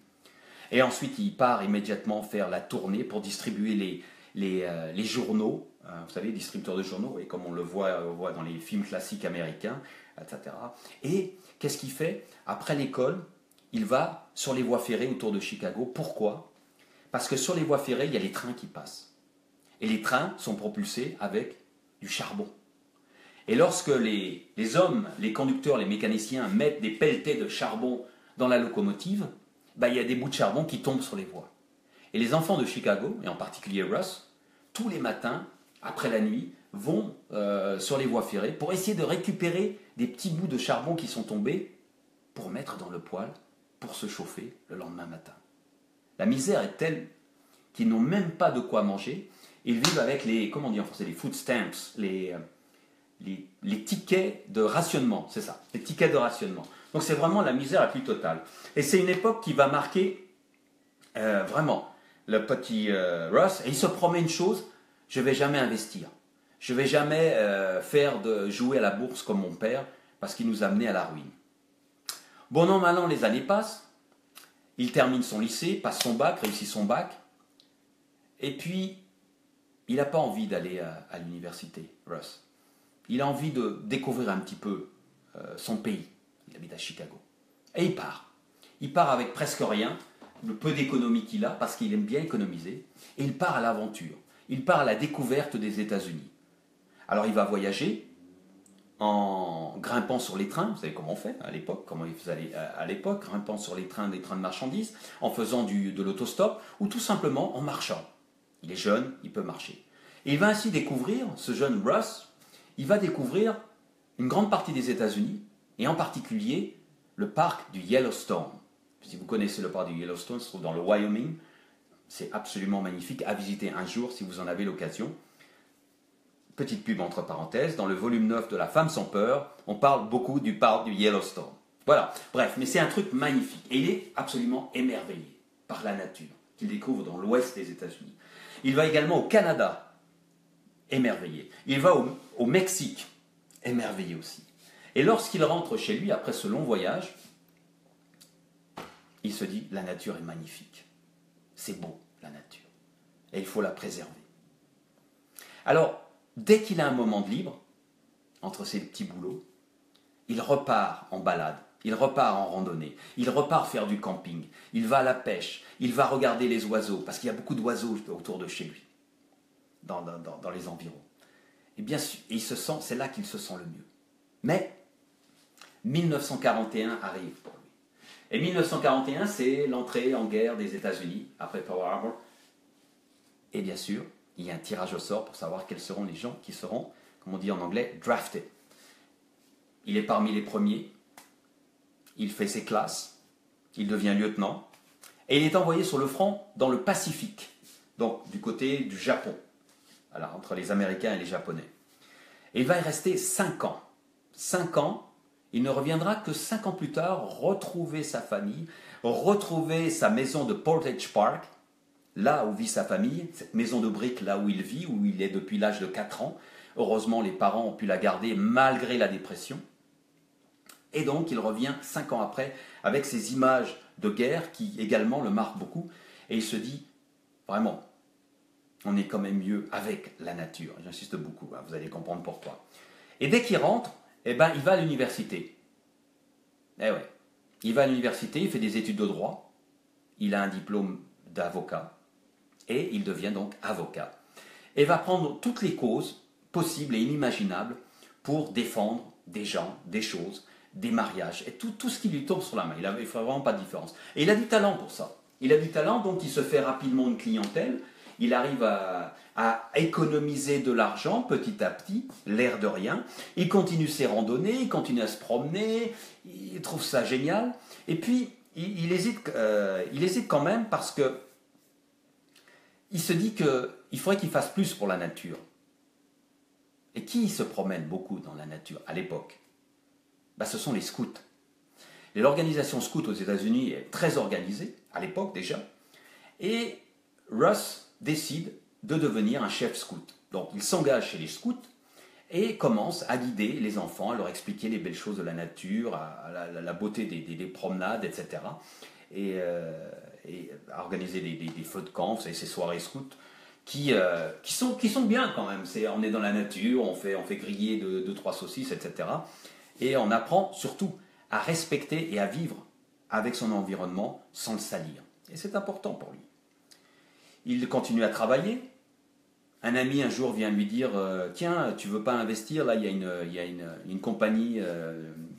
Et ensuite, il part immédiatement faire la tournée pour distribuer les journaux, vous savez, distributeurs de journaux, et comme on le voit dans les films classiques américains, etc. Et qu'est-ce qu'il fait? Après l'école, il va sur les voies ferrées autour de Chicago. Pourquoi? Parce que sur les voies ferrées, il y a les trains qui passent. Et les trains sont propulsés avec du charbon. Et lorsque les hommes, les conducteurs, les mécaniciens mettent des pelletées de charbon dans la locomotive, il y a des bouts de charbon qui tombent sur les voies. Et les enfants de Chicago, et en particulier Russ, tous les matins, après la nuit, vont sur les voies ferrées pour essayer de récupérer des petits bouts de charbon qui sont tombés pour mettre dans le poêle, pour se chauffer le lendemain matin. La misère est telle qu'ils n'ont même pas de quoi manger. Ils vivent avec les, comment on dit en français, les food stamps, les tickets de rationnement, c'est ça, les tickets de rationnement. Donc c'est vraiment la misère la plus totale. Et c'est une époque qui va marquer vraiment le petit Russ. Et il se promet une chose, je ne vais jamais investir. Je ne vais jamais jouer à la bourse comme mon père, parce qu'il nous a amenés à la ruine. Bon an, mal an, les années passent. Il termine son lycée, passe son bac, réussit son bac. Et puis, il n'a pas envie d'aller à l'université, Russ. Il a envie de découvrir un petit peu son pays. Il habite à Chicago. Et il part. Il part avec presque rien, le peu d'économie qu'il a, parce qu'il aime bien économiser. Et il part à l'aventure. Il part à la découverte des États-Unis. Alors il va voyager en grimpant sur les trains. Vous savez comment on fait à l'époque, comment il faisait à l'époque, grimpant sur les trains de marchandises, en faisant de l'autostop, ou tout simplement en marchant. Il est jeune, il peut marcher. Et il va ainsi découvrir, ce jeune Russ, il va découvrir une grande partie des États-Unis, et en particulier le parc du Yellowstone. Si vous connaissez le parc du Yellowstone, se trouve dans le Wyoming. C'est absolument magnifique à visiter un jour si vous en avez l'occasion. Petite pub entre parenthèses, dans le volume 9 de La Femme sans peur, on parle beaucoup du parc du Yellowstone. Voilà, bref, mais c'est un truc magnifique. Et il est absolument émerveillé par la nature qu'il découvre dans l'ouest des États-Unis. Il va également au Canada, émerveillé. Il va au Mexique, émerveillé aussi. Et lorsqu'il rentre chez lui, après ce long voyage, il se dit, la nature est magnifique. C'est beau, la nature. Et il faut la préserver. Alors, dès qu'il a un moment de libre, entre ses petits boulots, il repart en balade, il repart en randonnée, il repart faire du camping, il va à la pêche, il va regarder les oiseaux, parce qu'il y a beaucoup d'oiseaux autour de chez lui, dans les environs. Et bien sûr, c'est là qu'il se sent le mieux. Mais 1941 arrive pour lui. Et 1941, c'est l'entrée en guerre des États-Unis, après Pearl Harbor. Et bien sûr, il y a un tirage au sort pour savoir quels seront les gens qui seront, comme on dit en anglais, drafted. Il est parmi les premiers, il fait ses classes, il devient lieutenant, et il est envoyé sur le front dans le Pacifique, donc du côté du Japon, voilà, entre les Américains et les Japonais. Et il va y rester 5 ans. 5 ans, il ne reviendra que 5 ans plus tard, retrouver sa famille, retrouver sa maison de Portage Park, là où vit sa famille, cette maison de briques là où il vit, où il est depuis l'âge de 4 ans. Heureusement, les parents ont pu la garder malgré la dépression. Et donc, il revient 5 ans après avec ces images de guerre qui également le marquent beaucoup. Et il se dit, vraiment, on est quand même mieux avec la nature. J'insiste beaucoup, hein, vous allez comprendre pourquoi. Et dès qu'il rentre, il va à l'université. Eh ouais, il va à l'université, il fait des études de droit, il a un diplôme d'avocat, et il devient donc avocat. Et va prendre toutes les causes possibles et inimaginables pour défendre des gens, des choses, des mariages, et tout ce qui lui tombe sur la main. Il ne fait vraiment pas de différence. Et il a du talent pour ça. Il a du talent, donc il se fait rapidement une clientèle. Il arrive à économiser de l'argent petit à petit, l'air de rien. Il continue ses randonnées, il continue à se promener, il trouve ça génial. Et puis, il hésite quand même parce que il se dit qu'il faudrait qu'il fasse plus pour la nature. Et qui se promène beaucoup dans la nature à l'époque? Ce sont les scouts. Et l'organisation scout aux États-Unis est très organisée, à l'époque déjà. Et Russ décide de devenir un chef scout. Donc il s'engage chez les scouts et commence à guider les enfants, à leur expliquer les belles choses de la nature, la beauté des promenades, etc. Et à organiser des feux de camp, vous savez, ces soirées scouts, qui sont bien quand même. On est dans la nature, on fait griller deux, trois saucisses, etc. Et on apprend surtout à respecter et à vivre avec son environnement sans le salir. Et c'est important pour lui. Il continue à travailler. Un ami un jour vient lui dire tiens, tu veux pas investir? Là, il y a une compagnie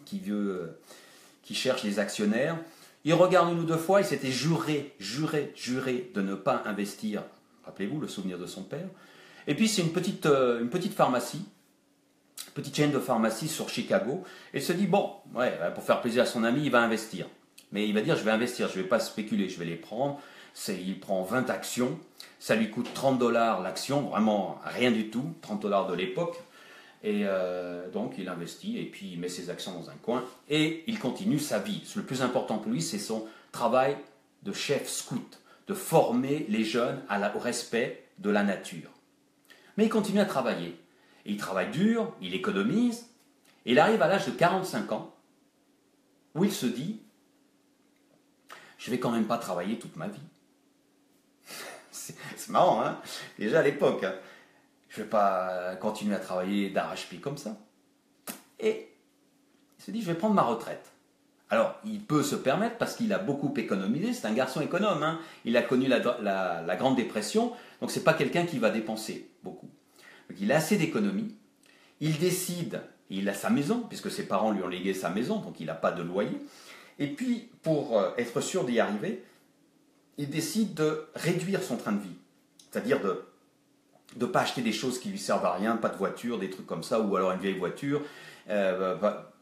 qui cherche les actionnaires. Il regarde une ou deux fois, il s'était juré de ne pas investir. Rappelez-vous le souvenir de son père. Et puis c'est une petite pharmacie, petite chaîne de pharmacie sur Chicago. Et il se dit bon, ouais, pour faire plaisir à son ami, il va investir. Mais il va dire je vais investir, je ne vais pas spéculer, je vais les prendre. Il prend 20 actions, ça lui coûte $30 l'action, vraiment rien du tout, $30 de l'époque. Et donc il investit et puis il met ses actions dans un coin et il continue sa vie. Le plus important pour lui, c'est son travail de chef scout, de former les jeunes au respect de la nature. Mais il continue à travailler. Et il travaille dur, il économise, et il arrive à l'âge de 45 ans où il se dit je ne vais quand même pas travailler toute ma vie. C'est marrant, hein? Déjà à l'époque, hein. Je ne vais pas continuer à travailler d'arrache-pied comme ça. Et il se dit, je vais prendre ma retraite. Alors, il peut se permettre parce qu'il a beaucoup économisé. C'est un garçon économe, hein. Il a connu la Grande Dépression, donc ce n'est pas quelqu'un qui va dépenser beaucoup. Donc, il a assez d'économies. Il décide, il a sa maison, puisque ses parents lui ont légué sa maison, donc il n'a pas de loyer. Et puis, pour être sûr d'y arriver, il décide de réduire son train de vie. C'est-à-dire de ne pas acheter des choses qui lui servent à rien, pas de voiture, des trucs comme ça, ou alors une vieille voiture,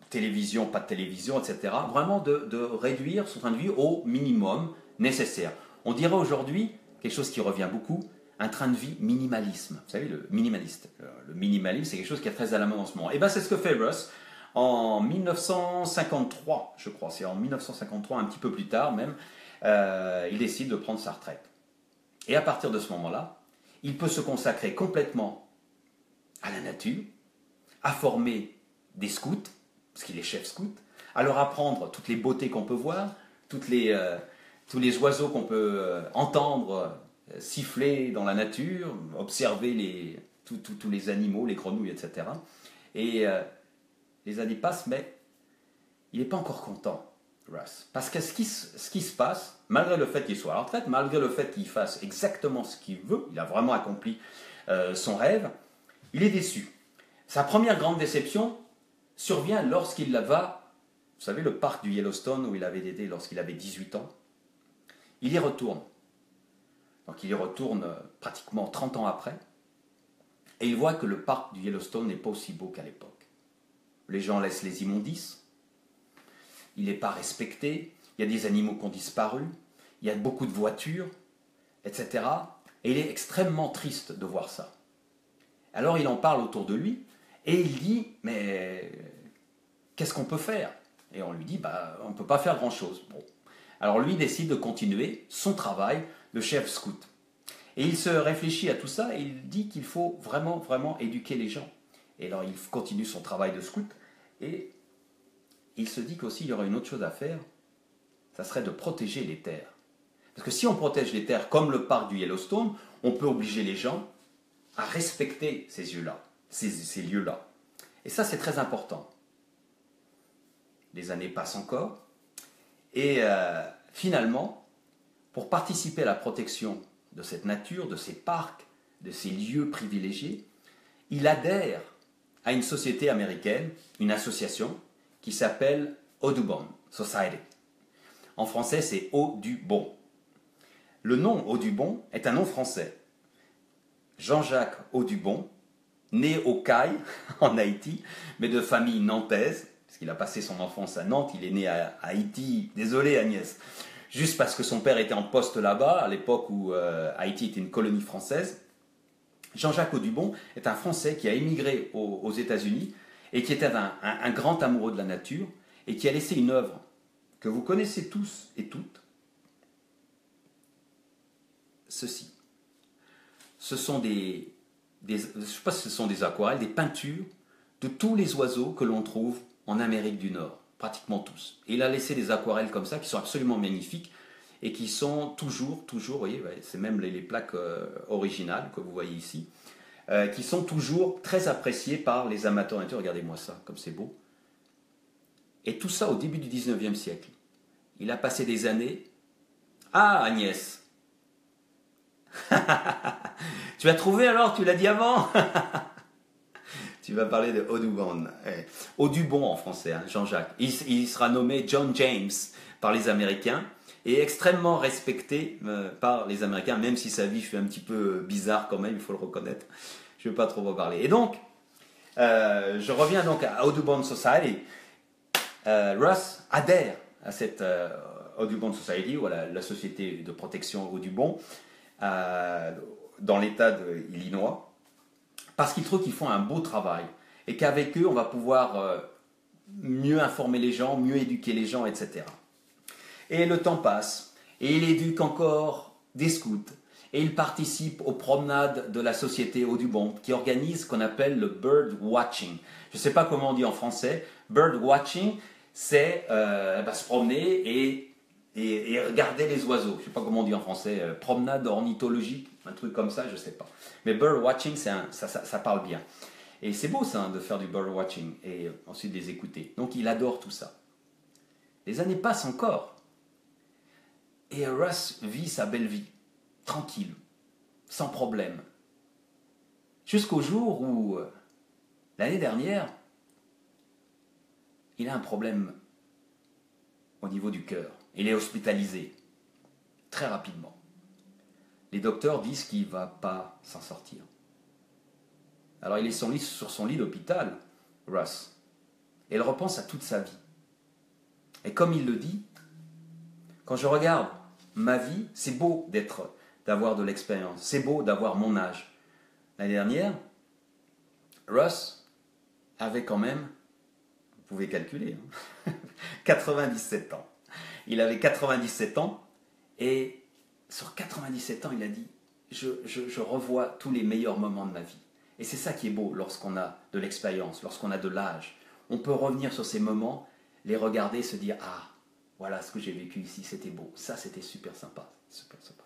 télévision, pas de télévision, etc. Vraiment de réduire son train de vie au minimum nécessaire. On dirait aujourd'hui, quelque chose qui revient beaucoup, un train de vie minimalisme. Vous savez, le minimaliste. Le minimalisme, c'est quelque chose qui est très à la mode en ce moment. Et bien c'est ce que fait Russ en 1953, je crois. C'est en 1953, un petit peu plus tard même, il décide de prendre sa retraite. Et à partir de ce moment-là, il peut se consacrer complètement à la nature, à former des scouts, parce qu'il est chef scout, à leur apprendre toutes les beautés qu'on peut voir, tous les oiseaux qu'on peut entendre siffler dans la nature, observer tous les animaux, les grenouilles, etc. Et les années passent, mais il n'est pas encore content, Russ. Parce que ce qui se passe, malgré le fait qu'il soit à la retraite, malgré le fait qu'il fasse exactement ce qu'il veut, il a vraiment accompli son rêve, il est déçu. Sa première grande déception survient lorsqu'il va, vous savez, le parc du Yellowstone où il avait été lorsqu'il avait 18 ans, il y retourne. Donc il y retourne pratiquement 30 ans après, et il voit que le parc du Yellowstone n'est pas aussi beau qu'à l'époque. Les gens laissent les immondices, il n'est pas respecté, il y a des animaux qui ont disparu, il y a beaucoup de voitures, etc. Et il est extrêmement triste de voir ça. Alors il en parle autour de lui, et il dit, mais qu'est-ce qu'on peut faire? Et on lui dit, on ne peut pas faire grand-chose. Bon. Alors lui décide de continuer son travail de chef scout. Et il se réfléchit à tout ça, et il dit qu'il faut vraiment, vraiment éduquer les gens. Et alors il continue son travail de scout, et il se dit qu'aussi il y aurait une autre chose à faire, ça serait de protéger les terres. Parce que si on protège les terres comme le parc du Yellowstone, on peut obliger les gens à respecter ces lieux-là, ces lieux-là. Et ça, c'est très important. Les années passent encore, et finalement, pour participer à la protection de cette nature, de ces parcs, de ces lieux privilégiés, il adhère à une société américaine, une association, qui s'appelle Audubon Society. En français, c'est Audubon. Le nom Audubon est un nom français. Jean-Jacques Audubon, né au Cail, en Haïti, mais de famille nantaise, parce qu'il a passé son enfance à Nantes, il est né à Haïti, désolé Agnès, juste parce que son père était en poste là-bas, à l'époque où Haïti était une colonie française. Jean-Jacques Audubon est un Français qui a émigré aux États-Unis et qui était un grand amoureux de la nature et qui a laissé une œuvre que vous connaissez tous et toutes. Ce sont je ne sais pas si ce sont des aquarelles, des peintures de tous les oiseaux que l'on trouve en Amérique du Nord, pratiquement tous. Et il a laissé des aquarelles comme ça qui sont absolument magnifiques et qui sont toujours, vous voyez, c'est même les plaques originales que vous voyez ici, qui sont toujours très appréciées par les amateurs de nature. Regardez-moi ça, comme c'est beau. Et tout ça au début du 19e siècle. Il a passé des années. Ah, Agnès. Tu as trouvé alors, tu l'as dit avant. Tu vas parler de Audubon. Audubon en français, hein, Jean-Jacques. Il sera nommé John James par les Américains et extrêmement respecté par les Américains, même si sa vie fut un petit peu bizarre quand même, il faut le reconnaître. Je ne vais pas trop en parler. Et donc, je reviens donc à Audubon Society. Russ adhère à cette Audubon Society, ou à la société de protection Audubon, dans l'État de Illinois, parce qu'ils trouvent qu'ils font un beau travail et qu'avec eux, on va pouvoir mieux informer les gens, mieux éduquer les gens, etc. Et le temps passe, et il éduque encore des scouts, et il participe aux promenades de la société Audubon, qui organise ce qu'on appelle le bird watching. Je ne sais pas comment on dit en français. Bird watching, c'est se promener et regarder les oiseaux. Je ne sais pas comment on dit en français. Promenade ornithologique, un truc comme ça, je ne sais pas. Mais bird watching, ça parle bien. Et c'est beau ça, de faire du bird watching et ensuite les écouter. Donc il adore tout ça. Les années passent encore. Et Russ vit sa belle vie, tranquille, sans problème. Jusqu'au jour où, l'année dernière, il a un problème au niveau du cœur. Il est hospitalisé, très rapidement. Les docteurs disent qu'il ne va pas s'en sortir. Alors il est sur son lit d'hôpital, Russ, et il repense à toute sa vie. Et comme il le dit, quand je regarde ma vie, c'est beau d'avoir de l'expérience, c'est beau d'avoir mon âge. L'année dernière, Russ avait quand même, vous pouvez calculer, 97 ans. Il avait 97 ans et sur 97 ans, il a dit je revois tous les meilleurs moments de ma vie. Et c'est ça qui est beau lorsqu'on a de l'expérience, lorsqu'on a de l'âge. On peut revenir sur ces moments, les regarder, se dire ah, voilà ce que j'ai vécu ici, c'était beau. Ça, c'était super sympa, super sympa.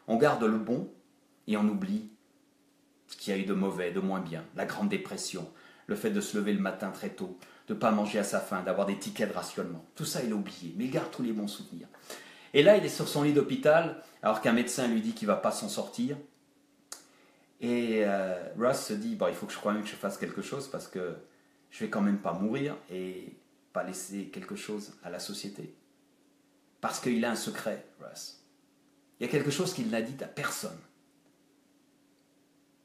On garde le bon et on oublie ce qu'il y a eu de mauvais, de moins bien. La Grande Dépression, le fait de se lever le matin très tôt, de ne pas manger à sa faim, d'avoir des tickets de rationnement. Tout ça, il a oublié, mais il garde tous les bons souvenirs. Et là, il est sur son lit d'hôpital, alors qu'un médecin lui dit qu'il ne va pas s'en sortir. Et Russ se dit, il faut que je fasse quelque chose parce que je ne vais quand même pas mourir et pas laisser quelque chose à la société. Parce qu'il a un secret, Russ. Il y a quelque chose qu'il n'a dit à personne.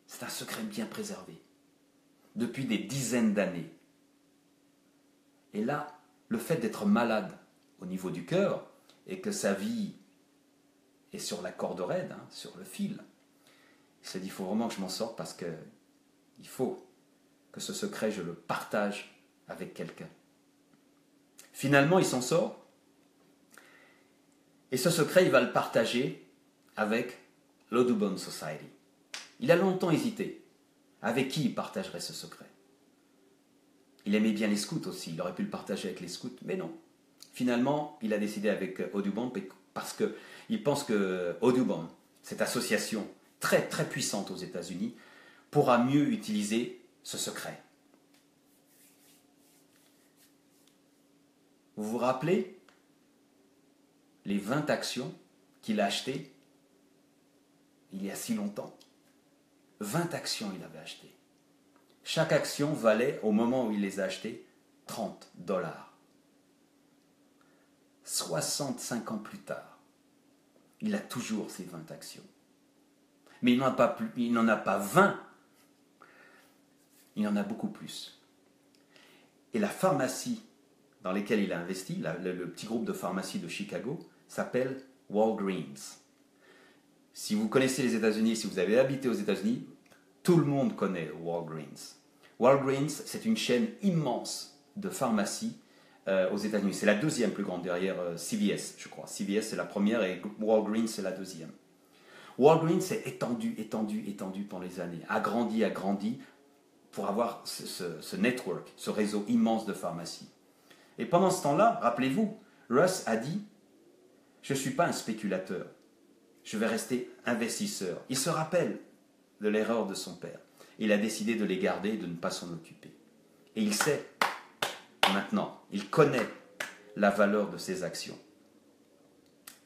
C'est un secret bien préservé. Depuis des dizaines d'années. Et là, le fait d'être malade au niveau du cœur et que sa vie est sur la corde raide, sur le fil, il se dit, il faut vraiment que je m'en sorte parce que il faut que ce secret, je le partage avec quelqu'un. Finalement, il s'en sort. Et ce secret, il va le partager avec l'Audubon Society. Il a longtemps hésité. Avec qui il partagerait ce secret? Il aimait bien les scouts aussi, il aurait pu le partager avec les scouts, mais non. Finalement, il a décidé avec Audubon parce qu'il pense que Audubon, cette association très très puissante aux États-Unis, pourra mieux utiliser ce secret. Vous vous rappelez les 20 actions qu'il a achetées il y a si longtemps? 20 actions il avait achetées. Chaque action valait, au moment où il les a achetées, $30. 65 ans plus tard, il a toujours ces 20 actions. Mais il n'en a pas 20, il en a beaucoup plus. Et la pharmacie dans laquelle il a investi, le petit groupe de pharmacie de Chicago, s'appelle Walgreens. Si vous connaissez les États-Unis, si vous avez habité aux États-Unis, tout le monde connaît Walgreens. Walgreens, c'est une chaîne immense de pharmacies aux États-Unis. C'est la deuxième plus grande derrière CVS, je crois. CVS, c'est la première et Walgreens, c'est la deuxième. Walgreens s'est étendu pendant les années, agrandi, pour avoir ce network, ce réseau immense de pharmacies. Et pendant ce temps-là, rappelez-vous, Russ a dit « Je ne suis pas un spéculateur, je vais rester investisseur ». Il se rappelle de l'erreur de son père. Il a décidé de les garder et de ne pas s'en occuper. Et il sait maintenant, il connaît la valeur de ses actions.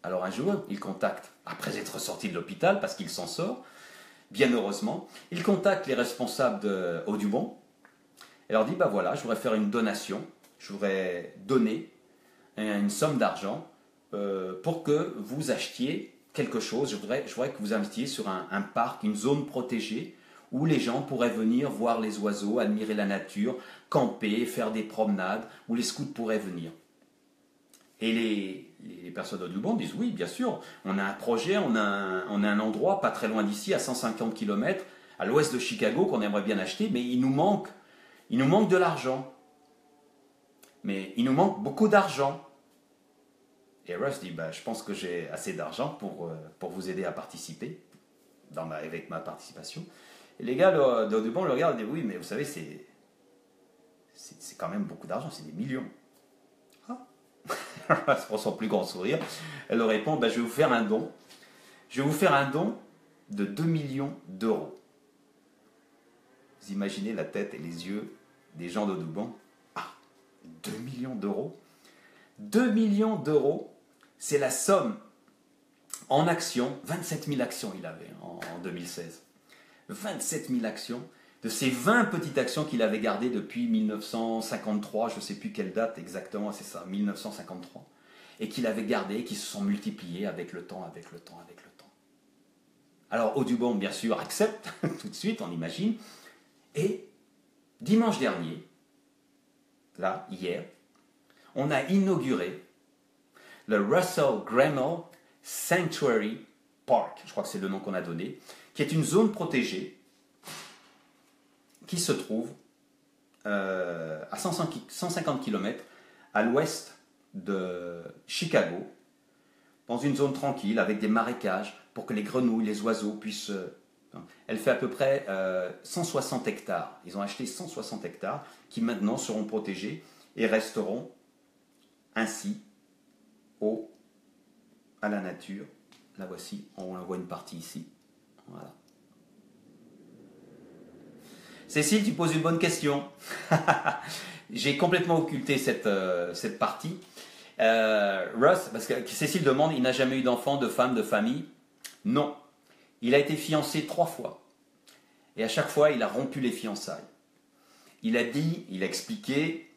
Alors un jour, il contacte, après être sorti de l'hôpital, parce qu'il s'en sort, bien heureusement, il contacte les responsables d'Audubon et leur dit, bah voilà, je voudrais faire une donation, je voudrais donner une somme d'argent pour que vous achetiez quelque chose, je voudrais que vous investissiez sur un parc, une zone protégée, où les gens pourraient venir voir les oiseaux, admirer la nature, camper, faire des promenades, où les scouts pourraient venir. Et les personnes d'Audubon disent oui, bien sûr, on a un projet, on a un endroit pas très loin d'ici, à 150 km, à l'ouest de Chicago, qu'on aimerait bien acheter, mais il nous manque de l'argent. Mais il nous manque beaucoup d'argent. Et Russ dit, bah, je pense que j'ai assez d'argent pour vous aider à participer, avec ma participation. Et les gars d'Audubon le regardent et disent, oui, mais vous savez, c'est quand même beaucoup d'argent, c'est des millions. Pour son plus grand sourire, elle leur répond, ben, je vais vous faire un don. Je vais vous faire un don de 2 millions d'euros. Vous imaginez la tête et les yeux des gens d'Audubon. Ah, 2 millions d'euros 2 millions d'euros, c'est la somme en actions, 27 000 actions il avait en 2016. 27 000 actions, de ces 20 petites actions qu'il avait gardées depuis 1953, je ne sais plus quelle date exactement, c'est ça, 1953, et qu'il avait gardées, qui se sont multipliées avec le temps, avec le temps, avec le temps. Alors Audubon, bien sûr, accepte, tout de suite, on imagine, et dimanche dernier, là, hier, on a inauguré le Russell Gremel Sanctuary Park, je crois que c'est le nom qu'on a donné, qui est une zone protégée qui se trouve à 150 km à l'ouest de Chicago, dans une zone tranquille, avec des marécages, pour que les grenouilles, les oiseaux puissent... Elle fait à peu près 160 hectares. Ils ont acheté 160 hectares qui maintenant seront protégés et resteront ainsi à la nature. La voici, on en voit une partie ici. Voilà. Cécile, tu poses une bonne question. J'ai complètement occulté cette partie. Russ, parce que Cécile demande, il n'a jamais eu d'enfant, de femme, de famille. Non. Il a été fiancé 3 fois. Et à chaque fois, il a rompu les fiançailles. Il a expliqué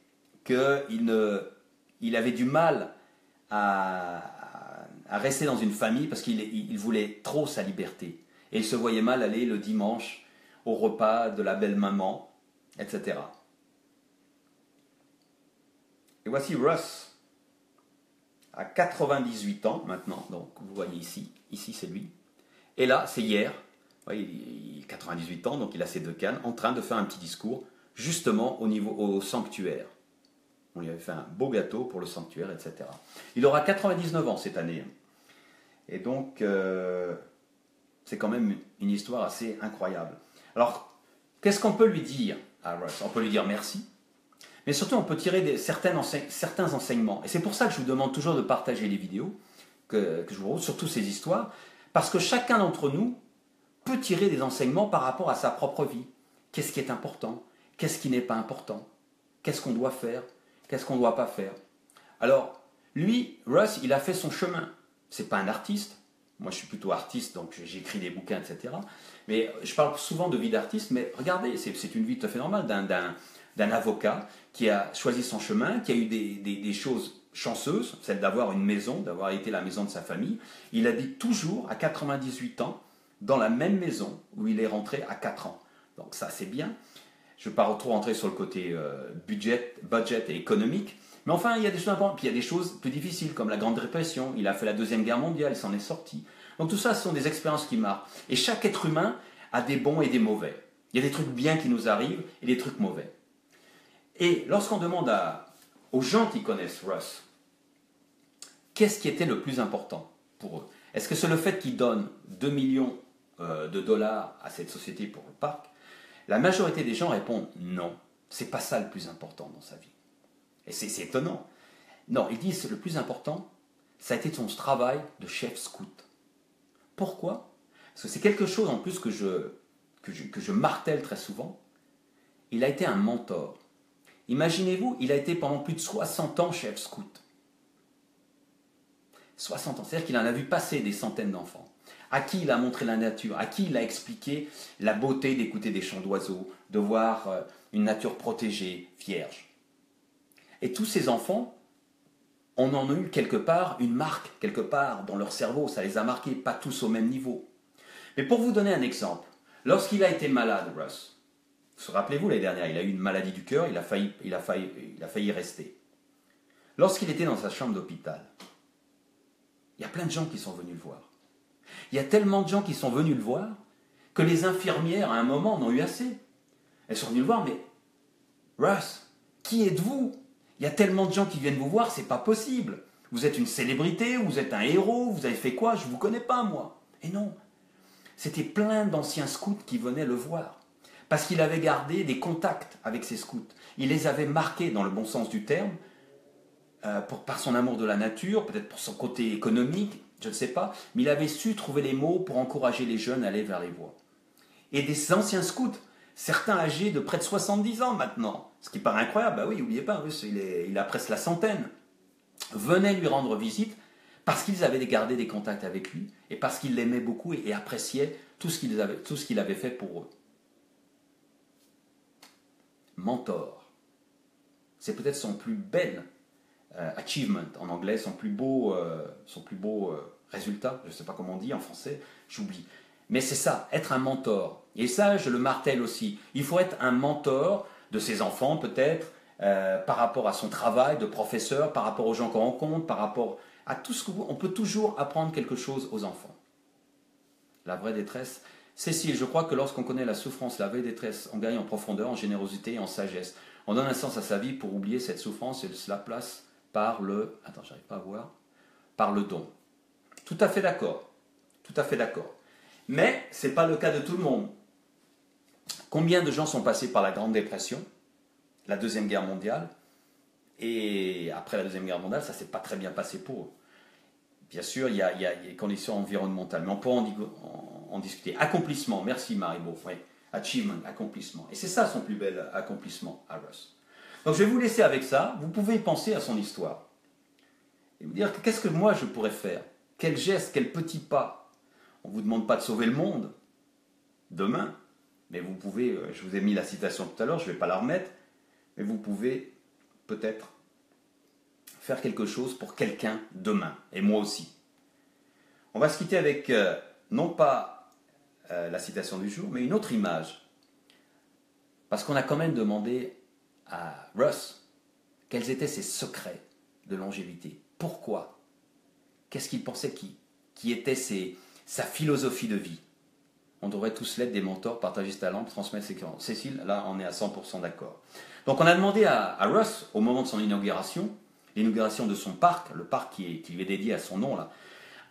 qu'il avait du mal à rester dans une famille parce qu'il voulait trop sa liberté. Et il se voyait mal aller le dimanche au repas de la belle-maman, etc. Et voici Russ, à 98 ans maintenant, donc vous voyez ici c'est lui. Et là, c'est hier, il a 98 ans, donc il a ses 2 cannes, en train de faire un petit discours, justement au sanctuaire. On lui avait fait un beau gâteau pour le sanctuaire, etc. Il aura 99 ans cette année. Et donc, c'est quand même une histoire assez incroyable. Alors, qu'est-ce qu'on peut lui dire à Russ? On peut lui dire merci, mais surtout on peut tirer certains enseignements. Et c'est pour ça que je vous demande toujours de partager les vidéos que je vous montre, surtout ces histoires, parce que chacun d'entre nous peut tirer des enseignements par rapport à sa propre vie. Qu'est-ce qui est important? Qu'est-ce qui n'est pas important? Qu'est-ce qu'on doit faire? Qu'est-ce qu'on ne doit pas faire? Alors, lui, Russ, il a fait son chemin. C'est pas un artiste. Moi, je suis plutôt artiste, donc j'écris des bouquins, etc. Mais je parle souvent de vie d'artiste, mais regardez, c'est une vie tout à fait normale d'un avocat qui a choisi son chemin, qui a eu des choses chanceuses, celle d'avoir une maison, d'avoir été la maison de sa famille. Il habite toujours à 98 ans dans la même maison où il est rentré à 4 ans. Donc ça, c'est bien. Je ne vais pas trop rentrer sur le côté budget et économique. Mais enfin, il y a des choses importantes. Puis il y a des choses plus difficiles, comme la Grande Dépression. Il a fait la Deuxième Guerre mondiale, il s'en est sorti. Donc tout ça, ce sont des expériences qui marquent. Et chaque être humain a des bons et des mauvais. Il y a des trucs bien qui nous arrivent et des trucs mauvais. Et lorsqu'on demande aux gens qui connaissent Russ, qu'est-ce qui était le plus important pour eux? Est-ce que c'est le fait qu'ils donnent 2 millions de dollars à cette société pour le parc? La majorité des gens répondent non. C'est pas ça le plus important dans sa vie. Et c'est étonnant. Non, ils disent le plus important, ça a été son travail de chef scout. Pourquoi? Parce que c'est quelque chose en plus que je martèle très souvent. Il a été un mentor. Imaginez-vous, il a été pendant plus de 60 ans chef scout. 60 ans, c'est-à-dire qu'il en a vu passer des centaines d'enfants. À qui il a montré la nature, à qui il a expliqué la beauté d'écouter des chants d'oiseaux, de voir une nature protégée, vierge. Et tous ces enfants, on en a eu quelque part une marque, quelque part dans leur cerveau, ça les a marqués, pas tous au même niveau. Mais pour vous donner un exemple, lorsqu'il a été malade, Russ, rappelez-vous l'année dernière, il a eu une maladie du cœur, il a failli y rester. Lorsqu'il était dans sa chambre d'hôpital, il y a plein de gens qui sont venus le voir. Il y a tellement de gens qui sont venus le voir que les infirmières, à un moment, en ont eu assez. Elles sont venues le voir, mais Russ, qui êtes-vous? Il y a tellement de gens qui viennent vous voir, c'est pas possible. Vous êtes une célébrité, vous êtes un héros, vous avez fait quoi? Je ne vous connais pas, moi. Et non, c'était plein d'anciens scouts qui venaient le voir. Parce qu'il avait gardé des contacts avec ces scouts. Il les avait marqués, dans le bon sens du terme, par son amour de la nature, peut-être pour son côté économique, je ne sais pas, mais il avait su trouver les mots pour encourager les jeunes à aller vers les voies. Et des anciens scouts, certains âgés de près de 70 ans maintenant, ce qui paraît incroyable, bah oui, n'oubliez pas, il a presque la centaine, venaient lui rendre visite parce qu'ils avaient gardé des contacts avec lui et parce qu'ils l'aimaient beaucoup et appréciaient tout ce qu'il avait fait pour eux. Mentor, c'est peut-être son plus bel achievement en anglais, son plus beau résultat, je ne sais pas comment on dit en français, j'oublie. Mais c'est ça, être un mentor. Et ça, je le martèle aussi. Il faut être un mentor de ses enfants peut-être, par rapport à son travail de professeur, par rapport aux gens qu'on rencontre, par rapport à tout ce on peut toujours apprendre quelque chose aux enfants. La vraie détresse. Cécile, je crois que lorsqu'on connaît la souffrance, la vraie détresse, on gagne en profondeur, en générosité et en sagesse. On donne un sens à sa vie pour oublier cette souffrance et cela place par le... Attends, j'arrive pas à voir. Par le don. Tout à fait d'accord. Tout à fait d'accord. Mais ce n'est pas le cas de tout le monde. Combien de gens sont passés par la Grande Dépression, la Deuxième Guerre mondiale, et après la Deuxième Guerre mondiale, ça ne s'est pas très bien passé pour eux. Bien sûr, il y a les conditions environnementales, mais on peut en discuter. Accomplissement, merci Marie-Beau. Oui. Achievement, accomplissement. Et c'est ça son plus bel accomplissement à Russ. Donc je vais vous laisser avec ça. Vous pouvez penser à son histoire. Et vous dire qu'est-ce que moi je pourrais faire? Quel geste, quel petit pas? On ne vous demande pas de sauver le monde demain, mais vous pouvez, je vous ai mis la citation tout à l'heure, je ne vais pas la remettre, mais vous pouvez peut-être faire quelque chose pour quelqu'un demain, et moi aussi. On va se quitter avec, non pas la citation du jour, mais une autre image. Parce qu'on a quand même demandé à Russ quels étaient ses secrets de longévité. Pourquoi? Qu'est-ce qu'il pensait qui était sa philosophie de vie? On devrait tous l'être des mentors, partager ce talent, transmettre ses cœurs. Cécile, là, on est à 100% d'accord. Donc, on a demandé à Russ, au moment de son inauguration, l'inauguration de son parc, le parc qui lui est dédié à son nom, là,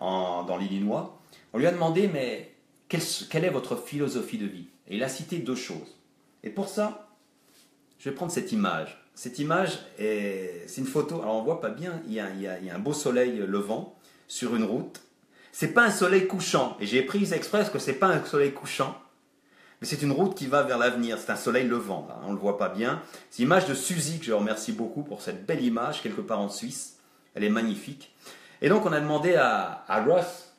dans l'Illinois, on lui a demandé, mais quelle est votre philosophie de vie? Et il a cité deux choses. Et pour ça, je vais prendre cette image. Cette image, c'est une photo, alors on ne voit pas bien, il y a un beau soleil levant sur une route. C'est pas un soleil couchant, et j'ai pris exprès parce que c'est pas un soleil couchant, mais c'est une route qui va vers l'avenir, c'est un soleil levant, là, on ne le voit pas bien. C'est l'image de Suzy que je remercie beaucoup pour cette belle image, quelque part en Suisse, elle est magnifique. Et donc on a demandé à Russ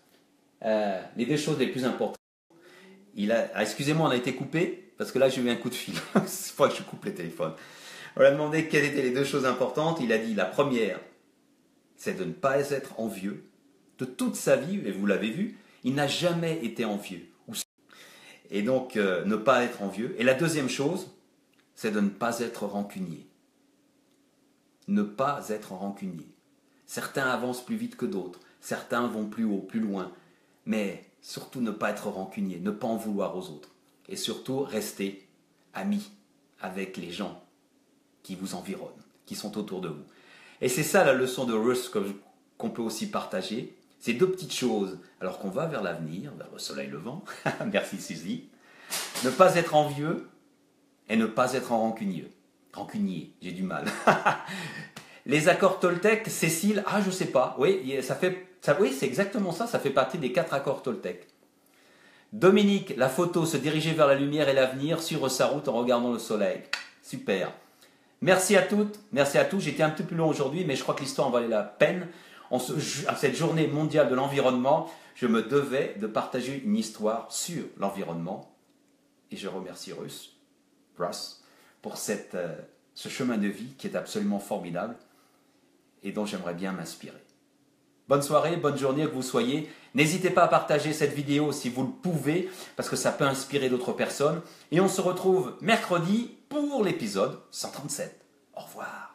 les deux choses les plus importantes. Excusez-moi, on a été coupé, parce que là j'ai eu un coup de fil, c'est pas que je coupe les téléphones. On lui a demandé quelles étaient les deux choses importantes, il a dit la première, c'est de ne pas être envieux. De toute sa vie, et vous l'avez vu, il n'a jamais été envieux. Et donc, ne pas être envieux. Et la deuxième chose, c'est de ne pas être rancunier. Ne pas être rancunier. Certains avancent plus vite que d'autres. Certains vont plus haut, plus loin. Mais surtout, ne pas être rancunier. Ne pas en vouloir aux autres. Et surtout, rester amis avec les gens qui vous environnent, qui sont autour de vous. Et c'est ça la leçon de Russ qu'on peut aussi partager. Ces deux petites choses, alors qu'on va vers l'avenir, vers le soleil levant, merci Suzy, ne pas être envieux et ne pas être en rancunier. Rancunier, j'ai du mal. Les accords Toltec, Cécile, je sais pas. Oui, oui, c'est exactement ça, ça fait partie des 4 accords Toltec. Dominique, la photo, se diriger vers la lumière et l'avenir, suivre sa route en regardant le soleil. Super. Merci à toutes, merci à tous. J'étais un petit peu plus long aujourd'hui, mais je crois que l'histoire en valait la peine. À cette journée mondiale de l'environnement, je me devais de partager une histoire sur l'environnement. Et je remercie Russ pour ce chemin de vie qui est absolument formidable et dont j'aimerais bien m'inspirer. Bonne soirée, bonne journée que vous soyez. N'hésitez pas à partager cette vidéo si vous le pouvez, parce que ça peut inspirer d'autres personnes. Et on se retrouve mercredi pour l'épisode 137. Au revoir.